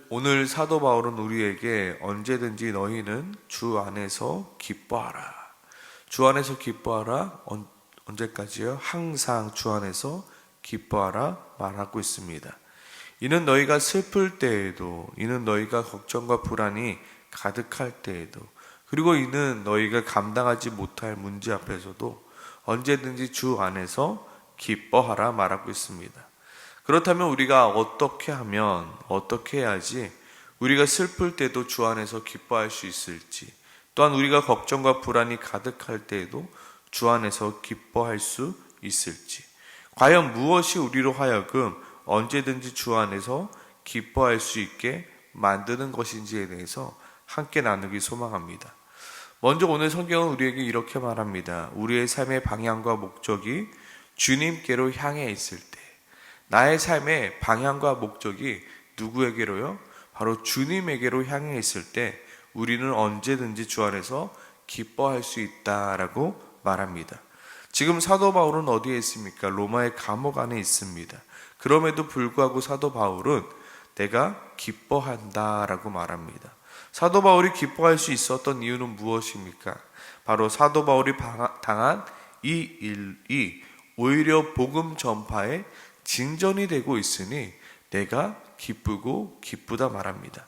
오늘 사도 바울은 우리에게 언제든지 너희는 주 안에서 기뻐하라. 주 안에서 기뻐하라. 언제까지요? 항상 주 안에서 기뻐하라 말하고 있습니다. 이는 너희가 슬플 때에도, 이는 너희가 걱정과 불안이 가득할 때에도, 그리고 이는 너희가 감당하지 못할 문제 앞에서도 언제든지 주 안에서 기뻐하라 말하고 있습니다. 그렇다면 우리가 어떻게 하면, 어떻게 해야지 우리가 슬플 때도 주 안에서 기뻐할 수 있을지, 또한 우리가 걱정과 불안이 가득할 때에도 주 안에서 기뻐할 수 있을지, 과연 무엇이 우리로 하여금 언제든지 주 안에서 기뻐할 수 있게 만드는 것인지에 대해서 함께 나누기 소망합니다. 먼저 오늘 성경은 우리에게 이렇게 말합니다. 우리의 삶의 방향과 목적이 주님께로 향해 있을 때, 나의 삶의 방향과 목적이 누구에게로요? 바로 주님에게로 향해 있을 때 우리는 언제든지 주 안에서 기뻐할 수 있다라고 말합니다. 지금 사도 바울은 어디에 있습니까? 로마의 감옥 안에 있습니다. 그럼에도 불구하고 사도 바울은 내가 기뻐한다라고 말합니다. 사도 바울이 기뻐할 수 있었던 이유는 무엇입니까? 바로 사도 바울이 당한 이 일이 오히려 복음 전파에 진전이 되고 있으니 내가 기쁘고 기쁘다 말합니다.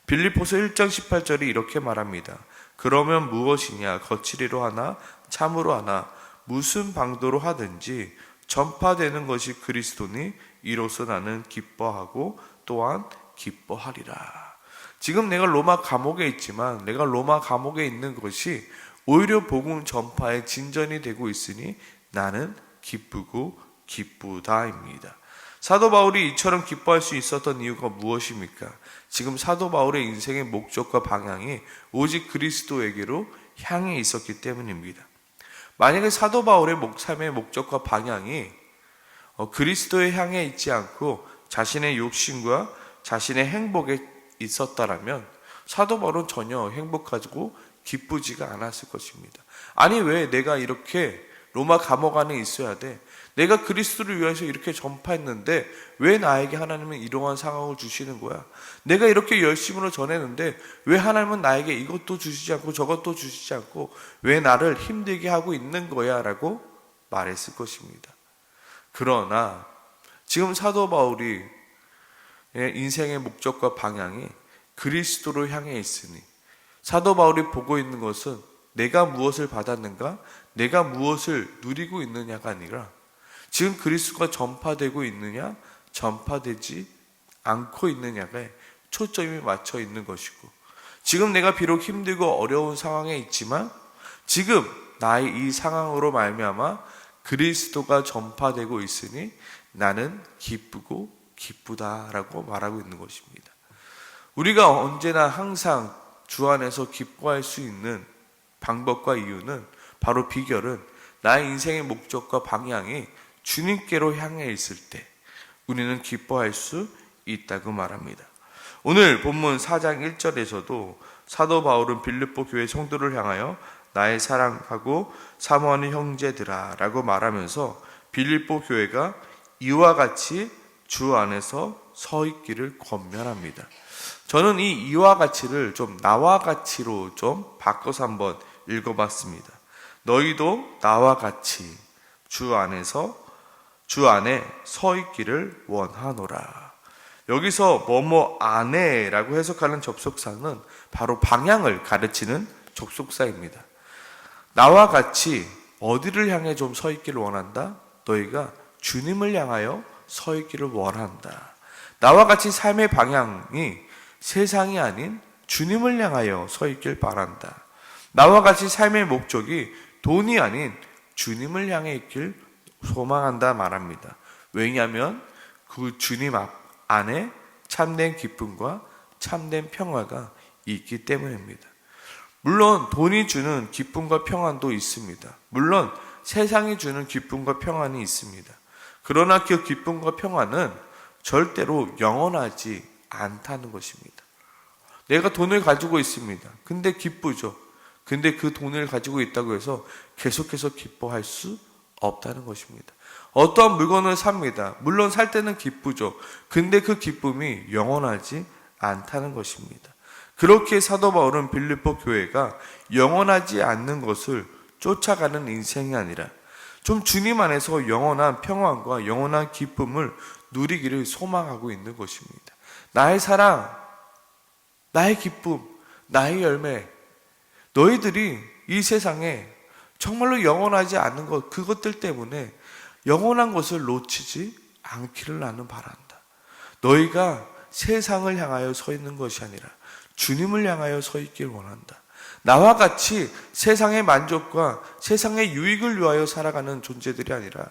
빌립보서 1장 18절이 이렇게 말합니다. 그러면 무엇이냐? 거칠이로 하나 참으로 하나 무슨 방도로 하든지 전파되는 것이 그리스도니 이로써 나는 기뻐하고 또한 기뻐하리라. 지금 내가 로마 감옥에 있지만 내가 로마 감옥에 있는 것이 오히려 복음 전파에 진전이 되고 있으니 나는 기쁘고 기쁘다입니다. 사도 바울이 이처럼 기뻐할 수 있었던 이유가 무엇입니까? 지금 사도 바울의 인생의 목적과 방향이 오직 그리스도에게로 향해 있었기 때문입니다. 만약에 사도 바울의 삶의 목적과 방향이 그리스도에 향해 있지 않고 자신의 욕심과 자신의 행복에 있었다라면 사도 바울은 전혀 행복하고 기쁘지가 않았을 것입니다. 아니, 왜 내가 이렇게 로마 감옥 안에 있어야 돼? 내가 그리스도를 위해서 이렇게 전파했는데 왜 나에게 하나님은 이러한 상황을 주시는 거야? 내가 이렇게 열심으로 전했는데 왜 하나님은 나에게 이것도 주시지 않고 저것도 주시지 않고 왜 나를 힘들게 하고 있는 거야? 라고 말했을 것입니다. 그러나 지금 사도 바울이 인생의 목적과 방향이 그리스도로 향해 있으니 사도 바울이 보고 있는 것은 내가 무엇을 받았는가? 내가 무엇을 누리고 있느냐가 아니라 지금 그리스도가 전파되고 있느냐, 전파되지 않고 있느냐에 초점이 맞춰 있는 것이고, 지금 내가 비록 힘들고 어려운 상황에 있지만 지금 나의 이 상황으로 말미암아 그리스도가 전파되고 있으니 나는 기쁘고 기쁘다라고 말하고 있는 것입니다. 우리가 언제나 항상 주 안에서 기뻐할 수 있는 방법과 이유는, 바로 비결은 나의 인생의 목적과 방향이 주님께로 향해 있을 때 우리는 기뻐할 수 있다고 말합니다. 오늘 본문 4장 1절에서도 사도 바울은 빌립보 교회 성도를 향하여 나의 사랑하고 사모하는 형제들아 라고 말하면서 빌립보 교회가 이와 같이 주 안에서 서 있기를 권면합니다. 저는 이 이와 같이를 좀 나와 같이로 좀 바꿔서 한번 읽어봤습니다. 너희도 나와 같이 주 안에 서 있기를 원하노라. 여기서 뭐뭐 안에라고 해석하는 접속사는 바로 방향을 가르치는 접속사입니다. 나와 같이 어디를 향해 좀 서 있기를 원한다? 너희가 주님을 향하여 서 있기를 원한다. 나와 같이 삶의 방향이 세상이 아닌 주님을 향하여 서 있길 바란다. 나와 같이 삶의 목적이 돈이 아닌 주님을 향해 있길 소망한다 말합니다. 왜냐하면 그 주님 안에 참된 기쁨과 참된 평화가 있기 때문입니다. 물론 돈이 주는 기쁨과 평안도 있습니다. 물론 세상이 주는 기쁨과 평안이 있습니다. 그러나 그 기쁨과 평안은 절대로 영원하지 않다는 것입니다. 내가 돈을 가지고 있습니다. 근데 기쁘죠. 근데 그 돈을 가지고 있다고 해서 계속해서 기뻐할 수 없다는 것입니다. 어떠한 물건을 삽니다. 물론 살 때는 기쁘죠. 근데 그 기쁨이 영원하지 않다는 것입니다. 그렇게 사도 바울은 빌립보 교회가 영원하지 않는 것을 쫓아가는 인생이 아니라 좀 주님 안에서 영원한 평안과 영원한 기쁨을 누리기를 소망하고 있는 것입니다. 나의 사랑, 나의 기쁨, 나의 열매, 너희들이 이 세상에 정말로 영원하지 않는 것, 그것들 때문에 영원한 것을 놓치지 않기를 나는 바란다. 너희가 세상을 향하여 서 있는 것이 아니라 주님을 향하여 서 있길 원한다. 나와 같이 세상의 만족과 세상의 유익을 위하여 살아가는 존재들이 아니라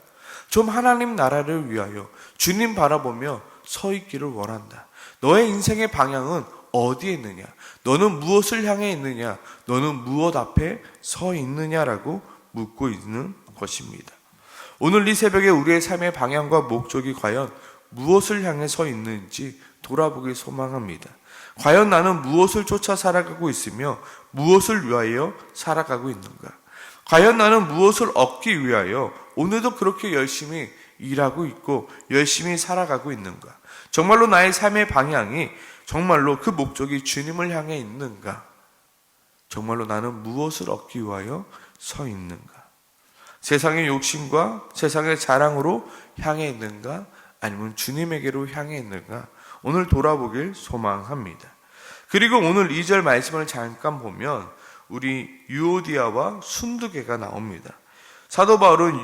좀 하나님 나라를 위하여 주님 바라보며 서 있기를 원한다. 너의 인생의 방향은 어디에 있느냐? 너는 무엇을 향해 있느냐? 너는 무엇 앞에 서 있느냐라고 묻고 있는 것입니다. 오늘 이 새벽에 우리의 삶의 방향과 목적이 과연 무엇을 향해 서 있는지 돌아보길 소망합니다. 과연 나는 무엇을 쫓아 살아가고 있으며 무엇을 위하여 살아가고 있는가? 과연 나는 무엇을 얻기 위하여 오늘도 그렇게 열심히 일하고 있고 열심히 살아가고 있는가? 정말로 나의 삶의 방향이 정말로 그 목적이 주님을 향해 있는가? 정말로 나는 무엇을 얻기 위하여 서 있는가? 세상의 욕심과 세상의 자랑으로 향해 있는가? 아니면 주님에게로 향해 있는가? 오늘 돌아보길 소망합니다. 그리고 오늘 2절 말씀을 잠깐 보면 우리 유오디아와 순두개가 나옵니다. 사도 바울은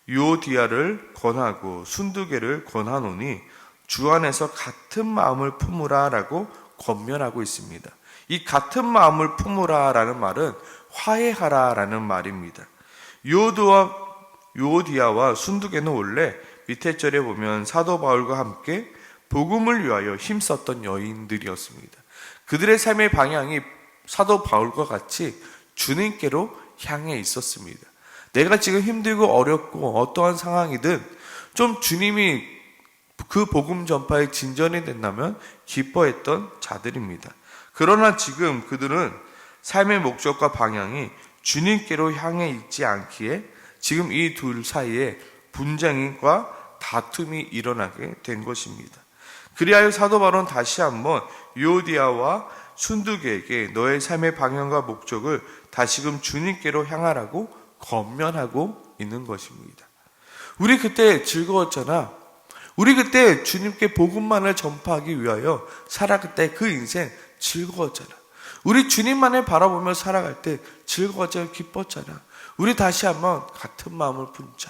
유오디아를 권하고 순두개를 권하노니 주 안에서 같은 마음을 품으라 라고 권면하고 있습니다. 이 같은 마음을 품으라 라는 말은 화해하라 라는 말입니다. 유오디아와 순두개는 원래 밑에 절에 보면 사도 바울과 함께 복음을 위하여 힘썼던 여인들이었습니다. 그들의 삶의 방향이 사도 바울과 같이 주님께로 향해 있었습니다. 내가 지금 힘들고 어렵고 어떠한 상황이든 좀 주님이 그 복음 전파에 진전이 된다면 기뻐했던 자들입니다. 그러나 지금 그들은 삶의 목적과 방향이 주님께로 향해 있지 않기에 지금 이 둘 사이에 분쟁과 다툼이 일어나게 된 것입니다. 그리하여 사도 바울은 다시 한번 유오디아와 순두개에게 너의 삶의 방향과 목적을 다시금 주님께로 향하라고 권면하고 있는 것입니다. 우리 그때 즐거웠잖아. 우리 그때 주님께 복음만을 전파하기 위하여 살아갈 때 그 인생 즐거웠잖아. 우리 주님만을 바라보며 살아갈 때 즐거웠잖아. 기뻤잖아. 우리 다시 한번 같은 마음을 품자.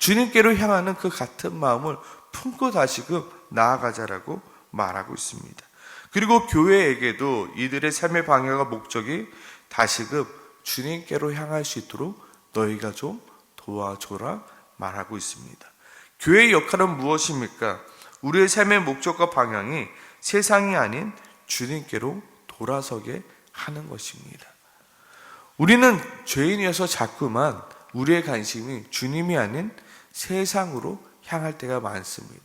주님께로 향하는 그 같은 마음을 품고 다시금 나아가자라고 말하고 있습니다. 그리고 교회에게도 이들의 삶의 방향과 목적이 다시금 주님께로 향할 수 있도록 너희가 좀 도와줘라 말하고 있습니다. 교회의 역할은 무엇입니까? 우리의 삶의 목적과 방향이 세상이 아닌 주님께로 돌아서게 하는 것입니다. 우리는 죄인이어서 자꾸만 우리의 관심이 주님이 아닌 세상으로 향할 때가 많습니다.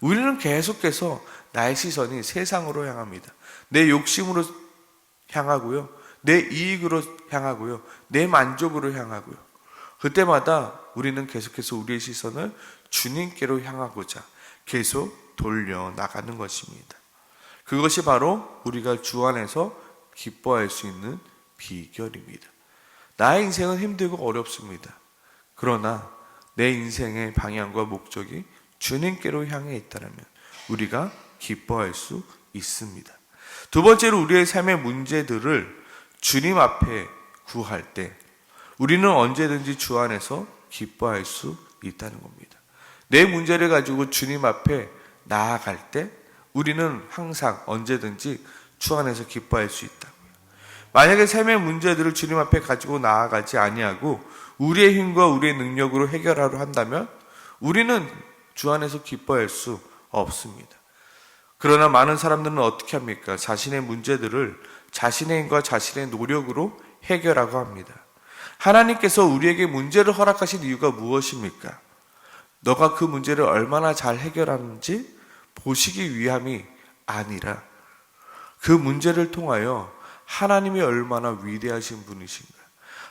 우리는 계속해서 나의 시선이 세상으로 향합니다. 내 욕심으로 향하고요. 내 이익으로 향하고요. 내 만족으로 향하고요. 그때마다 우리는 계속해서 우리의 시선을 주님께로 향하고자 계속 돌려나가는 것입니다. 그것이 바로 우리가 주 안에서 기뻐할 수 있는 비결입니다. 나의 인생은 힘들고 어렵습니다. 그러나 내 인생의 방향과 목적이 주님께로 향해 있다면 우리가 기뻐할 수 있습니다. 두 번째로 우리의 삶의 문제들을 주님 앞에 구할 때 우리는 언제든지 주 안에서 기뻐할 수 있다는 겁니다. 내 문제를 가지고 주님 앞에 나아갈 때 우리는 항상 언제든지 주 안에서 기뻐할 수 있다고요. 만약에 삶의 문제들을 주님 앞에 가지고 나아가지 아니하고 우리의 힘과 우리의 능력으로 해결하려 한다면 우리는 주 안에서 기뻐할 수 없습니다. 그러나 많은 사람들은 어떻게 합니까? 자신의 문제들을 자신의 힘과 자신의 노력으로 해결하고 합니다. 하나님께서 우리에게 문제를 허락하신 이유가 무엇입니까? 너가 그 문제를 얼마나 잘 해결하는지 보시기 위함이 아니라 그 문제를 통하여 하나님이 얼마나 위대하신 분이신가,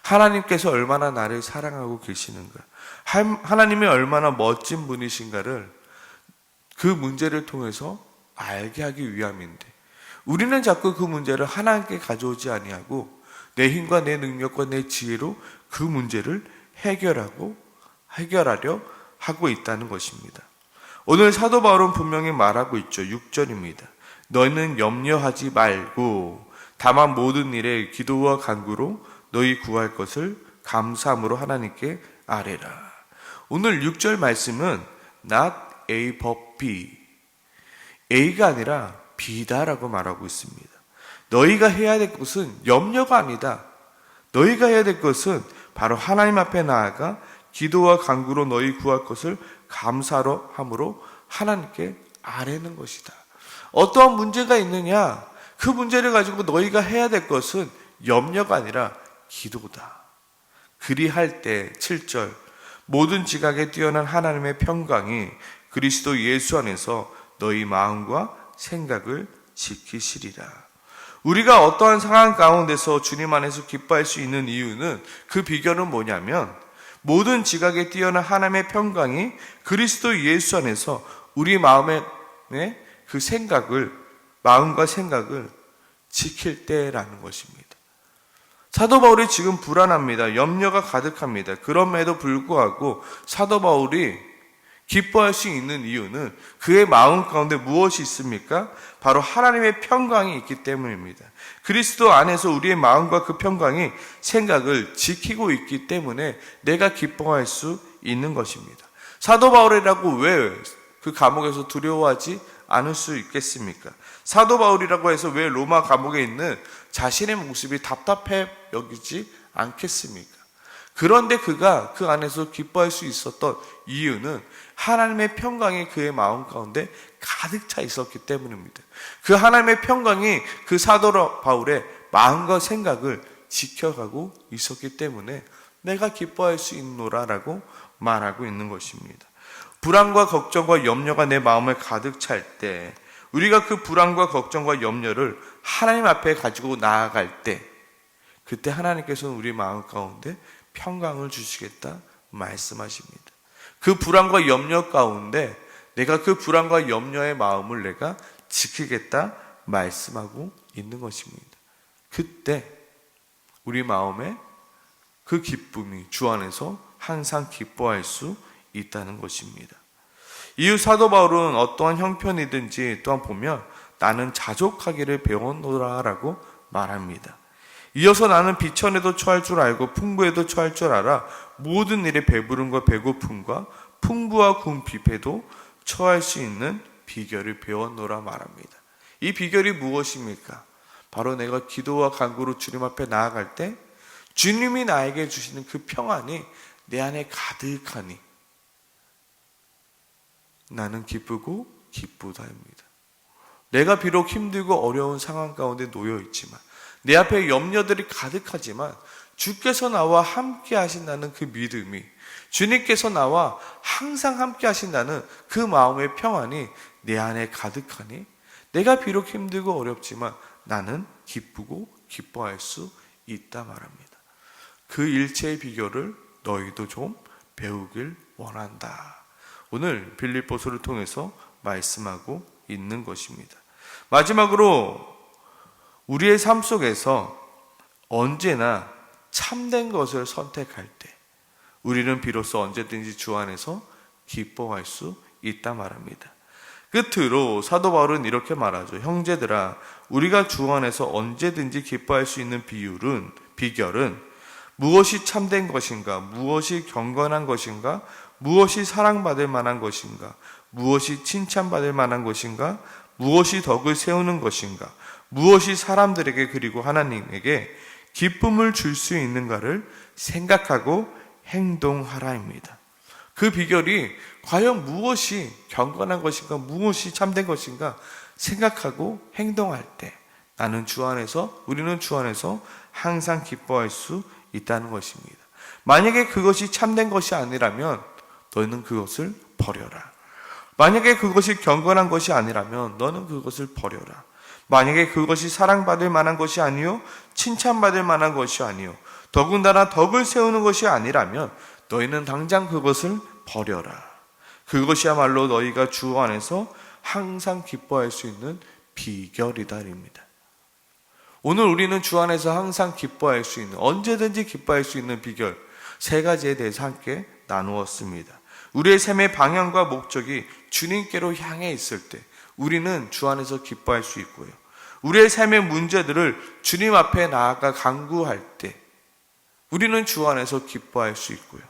하나님께서 얼마나 나를 사랑하고 계시는가, 하나님이 얼마나 멋진 분이신가를 그 문제를 통해서 알게 하기 위함인데 우리는 자꾸 그 문제를 하나님께 가져오지 아니하고 내 힘과 내 능력과 내 지혜로 그 문제를 해결하려 하고 있다는 것입니다. 오늘 사도 바울은 분명히 말하고 있죠. 6절입니다. 너희는 염려하지 말고 다만 모든 일에 기도와 간구로 너희 구할 것을 감사함으로 하나님께 아뢰라. 오늘 6절 말씀은 not A but B, A가 아니라 B다라고 말하고 있습니다. 너희가 해야 될 것은 염려가 아니다. 너희가 해야 될 것은 바로 하나님 앞에 나아가 기도와 간구로 너희 구할 것을 감사로 함으로 하나님께 아뢰는 것이다. 어떠한 문제가 있느냐? 그 문제를 가지고 너희가 해야 될 것은 염려가 아니라 기도다. 그리할 때 7절 모든 지각에 뛰어난 하나님의 평강이 그리스도 예수 안에서 너희 마음과 생각을 지키시리라. 우리가 어떠한 상황 가운데서 주님 안에서 기뻐할 수 있는 이유는 그 비결은 뭐냐면 모든 지각에 뛰어난 하나님의 평강이 그리스도 예수 안에서 우리 마음의 그 마음과 생각을 지킬 때라는 것입니다. 사도 바울이 지금 불안합니다. 염려가 가득합니다. 그럼에도 불구하고 사도 바울이 기뻐할 수 있는 이유는 그의 마음 가운데 무엇이 있습니까? 바로 하나님의 평강이 있기 때문입니다. 그리스도 안에서 우리의 마음과 그 평강이 생각을 지키고 있기 때문에 내가 기뻐할 수 있는 것입니다. 사도 바울이라고 왜 그 감옥에서 두려워하지 않을 수 있겠습니까? 사도 바울이라고 해서 왜 로마 감옥에 있는 자신의 모습이 답답해 여기지 않겠습니까? 그런데 그가 그 안에서 기뻐할 수 있었던 이유는 하나님의 평강이 그의 마음 가운데 가득 차 있었기 때문입니다. 그 하나님의 평강이 그 사도 바울의 마음과 생각을 지켜가고 있었기 때문에 내가 기뻐할 수 있노라라고 말하고 있는 것입니다. 불안과 걱정과 염려가 내 마음을 가득 찰 때 우리가 그 불안과 걱정과 염려를 하나님 앞에 가지고 나아갈 때 그때 하나님께서는 우리 마음 가운데 평강을 주시겠다 말씀하십니다. 그 불안과 염려 가운데 내가 그 불안과 염려의 마음을 내가 지키겠다 말씀하고 있는 것입니다. 그때 우리 마음에 그 기쁨이 주 안에서 항상 기뻐할 수 있다는 것입니다. 이후 사도 바울은 어떠한 형편이든지 또한 보면 나는 자족하기를 배웠노라 라고 말합니다. 이어서 나는 비천에도 처할 줄 알고 풍부에도 처할 줄 알아 모든 일에 배부름과 배고픔과 풍부와 궁핍에도 처할 수 있는 비결을 배웠노라 말합니다. 이 비결이 무엇입니까? 바로 내가 기도와 간구로 주님 앞에 나아갈 때 주님이 나에게 주시는 그 평안이 내 안에 가득하니 나는 기쁘고 기쁘다입니다. 내가 비록 힘들고 어려운 상황 가운데 놓여 있지만 내 앞에 염려들이 가득하지만 주께서 나와 함께 하신다는 그 믿음이 주님께서 나와 항상 함께 하신다는 그 마음의 평안이 내 안에 가득하니 내가 비록 힘들고 어렵지만 나는 기쁘고 기뻐할 수 있다 말합니다. 그 일체의 비결을 너희도 좀 배우길 원한다. 오늘 빌립보서를 통해서 말씀하고 있는 것입니다. 마지막으로 우리의 삶 속에서 언제나 참된 것을 선택할 때 우리는 비로소 언제든지 주 안에서 기뻐할 수 있다 말합니다. 끝으로 사도 바울은 이렇게 말하죠. 형제들아, 우리가 주 안에서 언제든지 기뻐할 수 있는 비결은 무엇이 참된 것인가, 무엇이 경건한 것인가, 무엇이 사랑받을 만한 것인가, 무엇이 칭찬받을 만한 것인가, 무엇이 덕을 세우는 것인가, 무엇이 사람들에게 그리고 하나님에게 기쁨을 줄 수 있는가를 생각하고 행동하라입니다. 그 비결이 과연 무엇이 경건한 것인가, 무엇이 참된 것인가 생각하고 행동할 때 우리는 주 안에서 항상 기뻐할 수 있다는 것입니다. 만약에 그것이 참된 것이 아니라면 너는 그것을 버려라. 만약에 그것이 경건한 것이 아니라면 너는 그것을 버려라. 만약에 그것이 사랑받을 만한 것이 아니요 칭찬받을 만한 것이 아니요 더군다나 덕을 세우는 것이 아니라면 너희는 당장 그것을 버려라. 그것이야말로 너희가 주 안에서 항상 기뻐할 수 있는 비결이다입니다. 오늘 우리는 주 안에서 항상 기뻐할 수 있는, 언제든지 기뻐할 수 있는 비결 세 가지에 대해서 함께 나누었습니다. 우리의 삶의 방향과 목적이 주님께로 향해 있을 때 우리는 주 안에서 기뻐할 수 있고요. 우리의 삶의 문제들을 주님 앞에 나아가 간구할 때 우리는 주 안에서 기뻐할 수 있고요.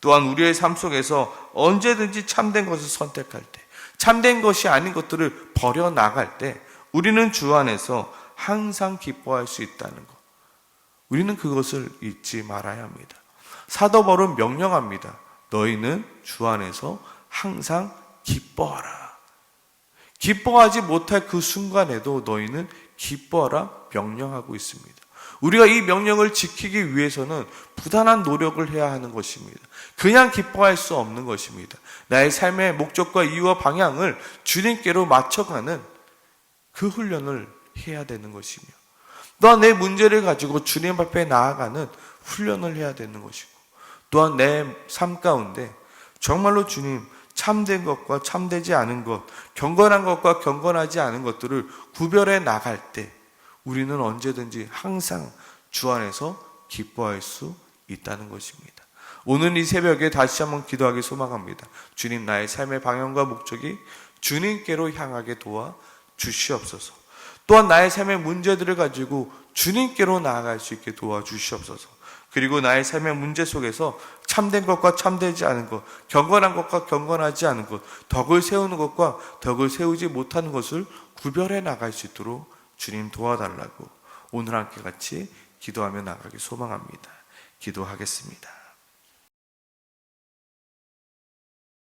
또한 우리의 삶 속에서 언제든지 참된 것을 선택할 때, 참된 것이 아닌 것들을 버려나갈 때 우리는 주 안에서 항상 기뻐할 수 있다는 것, 우리는 그것을 잊지 말아야 합니다. 사도 바울은 명령합니다. 너희는 주 안에서 항상 기뻐하라. 기뻐하지 못할 그 순간에도 너희는 기뻐하라 명령하고 있습니다. 우리가 이 명령을 지키기 위해서는 부단한 노력을 해야 하는 것입니다. 그냥 기뻐할 수 없는 것입니다. 나의 삶의 목적과 이유와 방향을 주님께로 맞춰가는 그 훈련을 해야 되는 것이며, 또한 내 문제를 가지고 주님 앞에 나아가는 훈련을 해야 되는 것이고, 또한 내 삶 가운데 정말로 주님, 참된 것과 참되지 않은 것, 경건한 것과 경건하지 않은 것들을 구별해 나갈 때 우리는 언제든지 항상 주 안에서 기뻐할 수 있다는 것입니다. 오늘 이 새벽에 다시 한번 기도하기 소망합니다. 주님, 나의 삶의 방향과 목적이 주님께로 향하게 도와 주시옵소서. 또한 나의 삶의 문제들을 가지고 주님께로 나아갈 수 있게 도와주시옵소서. 그리고 나의 삶의 문제 속에서 참된 것과 참되지 않은 것, 경건한 것과 경건하지 않은 것, 덕을 세우는 것과 덕을 세우지 못하는 것을 구별해 나갈 수 있도록 주님 도와달라고 오늘 함께 같이 기도하며 나가기 소망합니다. 기도하겠습니다.